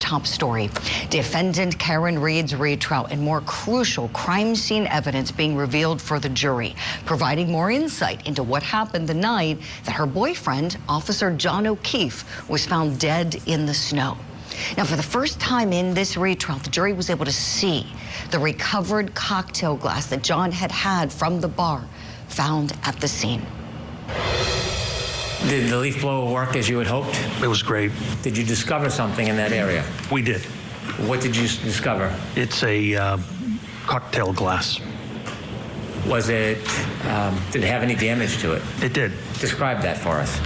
top story. Defendant Karen Reed's retrial and more crucial crime scene evidence being revealed for the jury, providing more insight into what happened the night that her boyfriend, Officer John O'Keefe, was found dead in the snow. Now, for the first time in this retrial, the jury was able to see the recovered cocktail glass that John had from the bar found at the scene. Did the leaf blower work as you had hoped? It was great. Did you discover something in that area? We did. What did you discover? It's a cocktail glass. Was it, did it have any damage to it? It did. Describe that for us.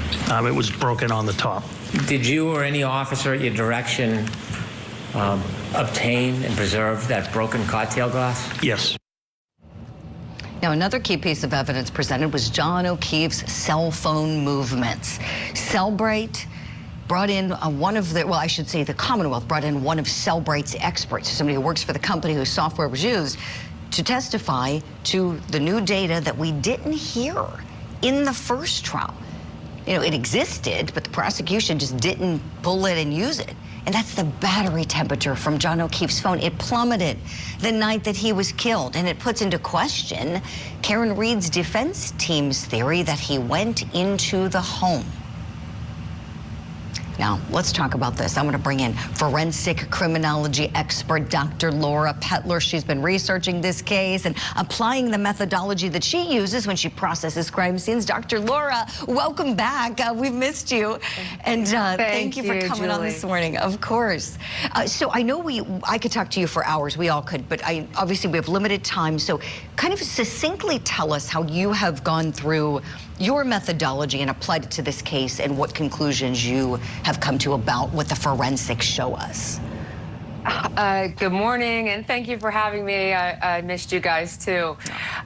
It was broken on the top. Did you or any officer at your direction obtain and preserve that broken cocktail glass? Yes. Now, another key piece of evidence presented was John O'Keefe's cell phone movements. Cellbrite brought in the Commonwealth brought in one of Cellbrite's experts, somebody who works for the company whose software was used, to testify to the new data that we didn't hear in the first trial. You know, it existed, but the prosecution just didn't pull it and use it. And that's the battery temperature from John O'Keefe's phone. It plummeted the night that he was killed, and it puts into question Karen Reed's defense team's theory that he went into the home. Now, let's talk about this. I'm going to bring in forensic criminology expert Dr. Laura Pettler. She's been researching this case and applying the methodology that she uses when she processes crime scenes. Dr. Laura, welcome back. We've missed you. And thank you for coming on this morning. Of course. So I know I could talk to you for hours. We all could, but obviously we have limited time. So kind of succinctly tell us how you have gone through your methodology and applied it to this case and what conclusions you have come to about what the forensics show us. Good morning, and thank you for having me. I missed you guys too.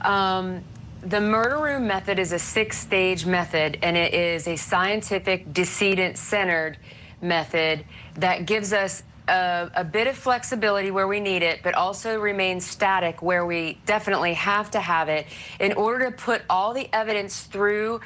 The murder room method is a 6-stage method, and it is a scientific, decedent-centered method that gives us a bit of flexibility where we need it, but also remains static where we definitely have to have it in order to put all the evidence through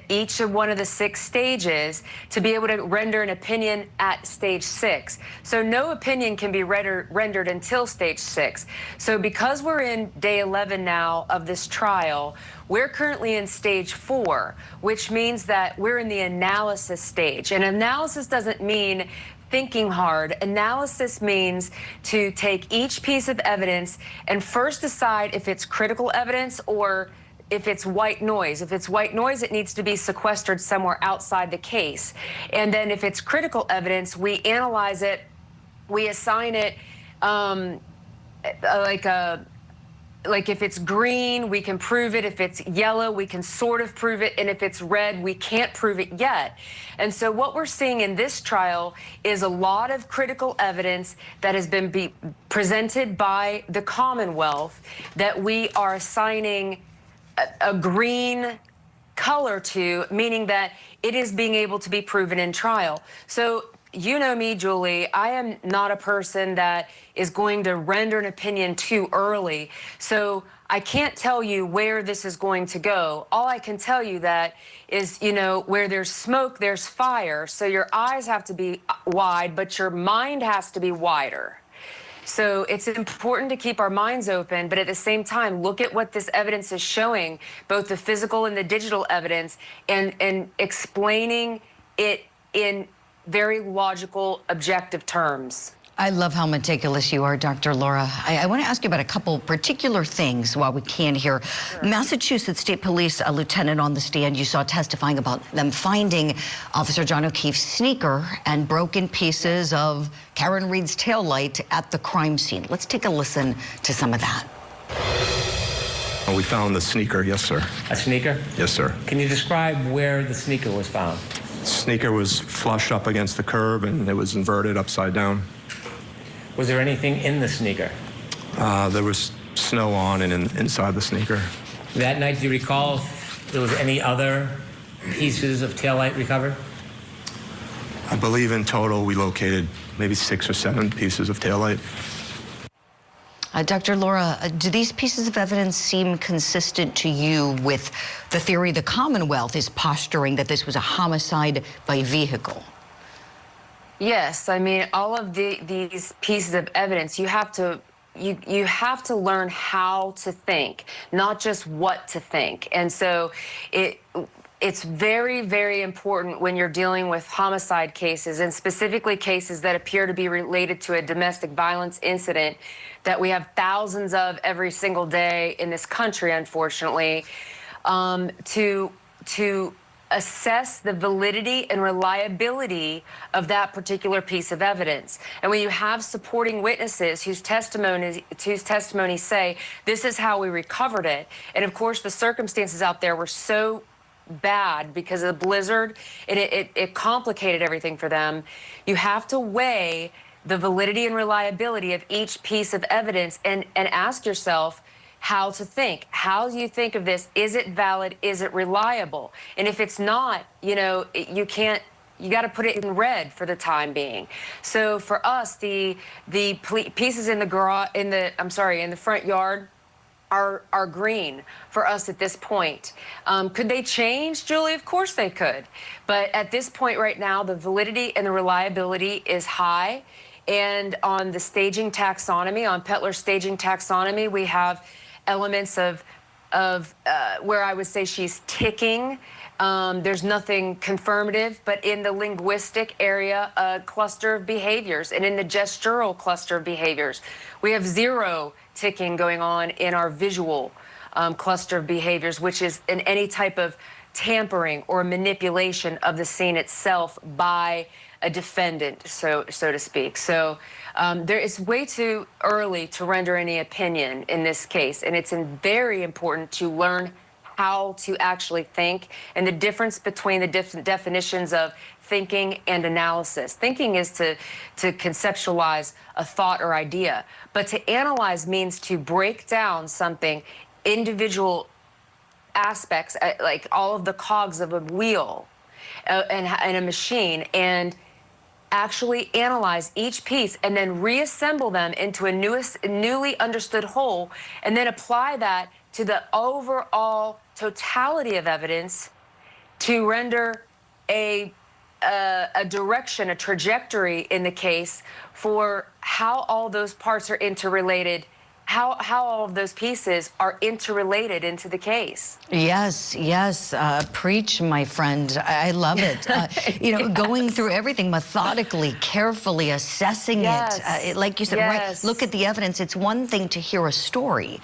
each of one of the 6 stages to be able to render an opinion at stage 6. So no opinion can be rendered until stage 6. So because we're in day 11 now of this trial, we're currently in stage 4, which means that we're in the analysis stage. And analysis doesn't mean thinking hard. Analysis means to take each piece of evidence and first decide if it's critical evidence or if it's white noise. If it's white noise, it needs to be sequestered somewhere outside the case. And then if it's critical evidence, we analyze it, we assign it like if it's green, we can prove it. If it's yellow, we can sort of prove it. And if it's red, we can't prove it yet. And so what we're seeing in this trial is a lot of critical evidence that has been presented by the Commonwealth that we are assigning a green color to, meaning that it is being able to be proven in trial. So you know me, Julie, I am not a person that is going to render an opinion too early. So I can't tell you where this is going to go. All I can tell you that is, you know, where there's smoke, there's fire. So your eyes have to be wide, but your mind has to be wider. So it's important to keep our minds open, but at the same time, look at what this evidence is showing, both the physical and the digital evidence, and explaining it in very logical, objective terms. I love how meticulous you are, Dr. Laura. I want to ask you about a couple particular things while we can here. Sure. Massachusetts State Police, a lieutenant on the stand, you saw testifying about them finding Officer John O'Keefe's sneaker and broken pieces of Karen Reed's taillight at the crime scene. Let's take a listen to some of that. We found the sneaker, yes, sir. A sneaker? Yes, sir. Can you describe where the sneaker was found? The sneaker was flush up against the curb, and it was inverted upside down. Was there anything in the sneaker? There was snow on and inside the sneaker. That night, do you recall if there was any other pieces of taillight recovered? I believe in total we located maybe 6 or 7 pieces of taillight. Dr. Laura, do these pieces of evidence seem consistent to you with the theory the Commonwealth is posturing that this was a homicide by vehicle? Yes, I mean, all of these pieces of evidence, you have to learn how to think, not just what to think. And so it's very, very important when you're dealing with homicide cases, and specifically cases that appear to be related to a domestic violence incident that we have thousands of every single day in this country, unfortunately, to assess the validity and reliability of that particular piece of evidence. And when you have supporting witnesses whose testimonies say, this is how we recovered it, and of course the circumstances out there were so bad because of the blizzard, and it complicated everything for them, you have to weigh the validity and reliability of each piece of evidence and ask yourself, how to think. How do you think of this? Is it valid? Is it reliable? And if it's not, you know, you got to put it in red for the time being. So for us, the pieces in the front yard are green for us at this point. Could they change, Julie? Of course they could. But at this point right now, the validity and the reliability is high. And on the staging taxonomy, on Pettler's staging taxonomy, we have elements of where I would say she's ticking. There's nothing confirmative, but in the linguistic area, a cluster of behaviors, and in the gestural cluster of behaviors, we have zero ticking going on in our visual cluster of behaviors, which is in any type of tampering or manipulation of the scene itself by a defendant, so to speak. So it's way too early to render any opinion in this case, and it's very important to learn how to actually think and the difference between the different definitions of thinking and analysis. Thinking is to conceptualize a thought or idea, but to analyze means to break down something, individual aspects, like all of the cogs of a wheel and a machine, and actually analyze each piece and then reassemble them into a newly understood whole, and then apply that to the overall totality of evidence to render a direction, a trajectory in the case for how all those parts are interrelated, how all of those pieces are interrelated into the case. Yes, yes. Preach, my friend. I love it. You know, going through everything methodically, carefully assessing it. Like you said, right, look at the evidence. It's one thing to hear a story,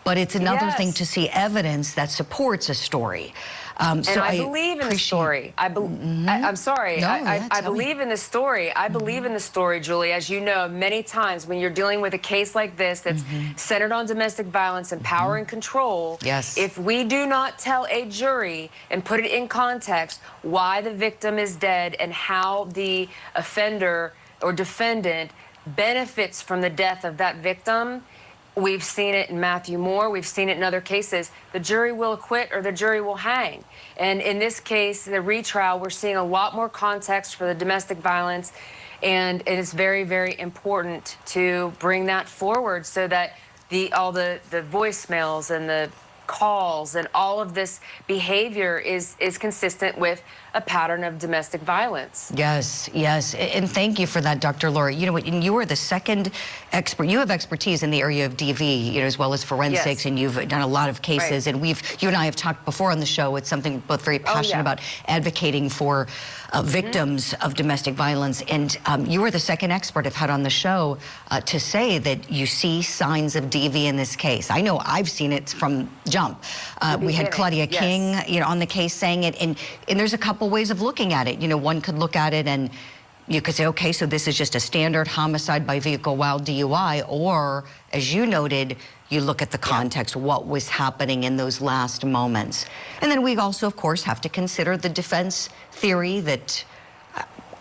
but it's another thing to see evidence that supports a story. And I believe in the story. I'm sorry. No, I believe in the story. I believe in the story, Julie. As you know, many times when you're dealing with a case like this that's centered on domestic violence and power and control, if we do not tell a jury and put it in context why the victim is dead and how the offender or defendant benefits from the death of that victim, we've seen it in Matthew Moore. We've seen it in other cases. The jury will acquit or the jury will hang. And in this case, the retrial, we're seeing a lot more context for the domestic violence. And it is very, very important to bring that forward so that all the voicemails and the calls and all of this behavior is consistent with a pattern of domestic violence. Yes, yes. And thank you for that, Dr. Laura. You know what, and you are the second expert. You have expertise in the area of DV, you know, as well as forensics, and you've done a lot of cases. And you and I have talked before on the show. It's something we're both very passionate about, advocating for victims of domestic violence. And you are the second expert I've had on the show to say that you see signs of DV in this case. I know I've seen it from jump. We had Claudia King, you know, on the case saying it, and there's a couple ways of looking at it. You know, one could look at it and you could say, okay, so this is just a standard homicide by vehicle while DUI, or as you noted, you look at the context, what was happening in those last moments. And then we also, of course, have to consider the defense theory that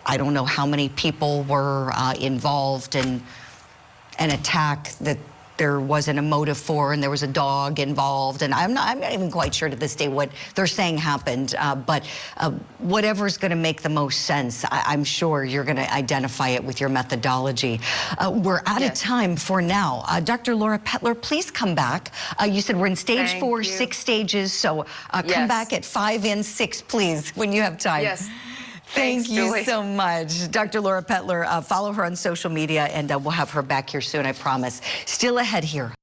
I don't know how many people were involved in an attack that there wasn't a motive for, and there was a dog involved, and I'm not even quite sure to this day what they're saying happened, but whatever's going to make the most sense, I'm sure you're going to identify it with your methodology. We're out of time for now. Dr. Laura Pettler, please come back. You said we're in stage 4, 6 stages, so come back at 5 and 6, please, when you have time. Thank Thanks, you Julie. so much. Dr. Laura Pettler, follow her on social media, and we'll have her back here soon, I promise. Still ahead here.